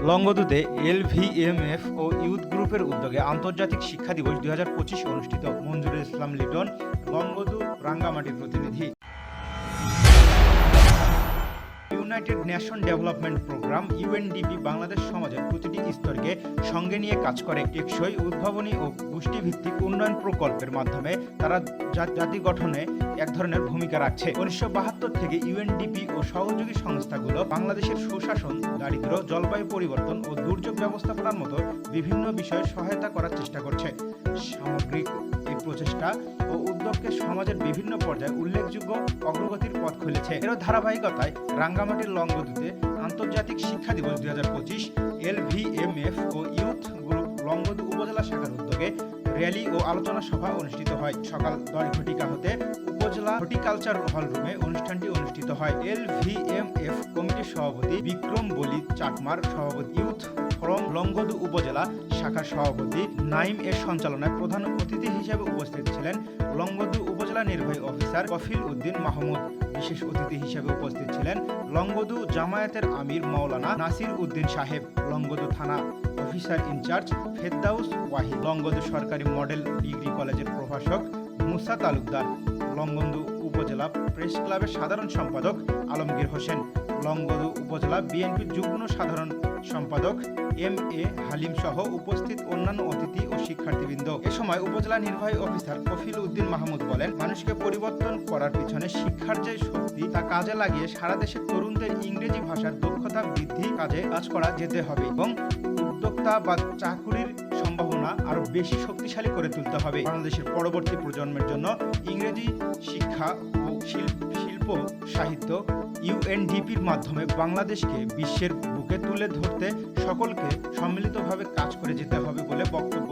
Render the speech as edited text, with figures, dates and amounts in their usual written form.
লংগদুতে এলভিএমএফ ও youth গ্রুপের উদ্যোগে আন্তর্জাতিক শিক্ষা দিবস 2025 অনুষ্ঠিত। মঞ্জুরুল ইসলাম লিটন, লংগদু রাঙ্গামাটির প্রতিনিধি। United Nation Development Program UNDP Bangladesh সমাজের প্রতিটি স্তরকে সঙ্গে নিয়ে কাজ করে। টেকসই, উদ্ভাবনী ও গোষ্ঠীভিত্তিক উন্নয়ন প্রকল্পের মাধ্যমে তারা জাতি গঠনে এক ধরনের ভূমিকা রাখছে। 1972 থেকে ইউএনডিপি ও সহযোগী সংস্থাগুলো বাংলাদেশের সুশাসন, দারিদ্র্য, জলবায়ু পরিবর্তন ও দুর্যোগ ব্যবস্থাপনার মতো বিভিন্ন বিষয়ে সহায়তা করার চেষ্টা করছে। সামগ্রিক এই প্রচেষ্টা ও উদ্যোগকে সমাজের বিভিন্ন পর্যায়ে উল্লেখযোগ্য অগ্রগতির পথ খুলেছে। এর ধারাবাহিকতায় রাঙ্গামাটির লংগদুতে আন্তর্জাতিক শিক্ষা দিবস 2025 এলভিএমএফ ও ইউথ গ্রুপ লংগদু উপজেলা শাখার উদ্যোগে র্যালি ও আলোচনা সভা অনুষ্ঠিত হয়। সকাল 10 ঘটিকা হতে উপজেলা হর্টিকালচার হল রুমে অনুষ্ঠানটি অনুষ্ঠিত হয়। এলভিএমএফ কমিটির সভাপতি বিক্রম বলি চাকমার, সভাপতি ইউথ ফোরাম লংগদু উপজেলা শাখার সভাপতি নাইম এর সঞ্চালনায় প্রধান অতিথি হিসেবে উপস্থিত ছিলেন লংগদু উপজেলা নির্বাহী অফিসার কফিল উদ্দিন মাহমুদ। বিশেষ অতিথি হিসেবে উপস্থিত ছিলেন লংগদু জামায়াতের আমির মাওলানা নাসির উদ্দিন সাহেব, লংগদু থানা অফিসার ইনচার্জ ফেরদাউস ওয়াহিদ, লংগদু সরকারি মডেল ডিগ্রি কলেজের প্রভাষক মুসা তালুকদার, লংগদু উপজেলা প্রেস ক্লাবের সাধারণ সম্পাদক আলমগীর হোসেন, লংগদু উপজেলা বিএনপির যুগ্ম সাধারণ সম্পাদক এম এ হালিম সহ উপস্থিত অন্যান্য অতিথি ও শিক্ষার্থীবৃন্দ। এ সময় উপজেলা নির্বাহী অফিসার কফিল উদ্দিন মাহমুদ বলেন, মানুষকে পরিবর্তন করার পিছনে শিক্ষার যে শক্তি তা কাজে লাগিয়ে সারা দেশের তরুণদের ইংরেজি ভাষার দক্ষতা বৃদ্ধি কাজে কাজ করা যেতে হবে এবং উদ্যোক্তা বা চাকুরির সম্ভাবনা আরো বেশি শক্তিশালী করে তুলতে হবে। বাংলাদেশের পরবর্তী প্রজন্মের জন্য ইংরেজি শিক্ষা ও শিল্প সাহিত্য ইউএনডিপির মাধ্যমে বাংলাদেশকে বিশ্বের বুকে তুলে ধরতে সকলকে সম্মিলিতভাবে কাজ করে যেতে হবে বলে বক্তব্য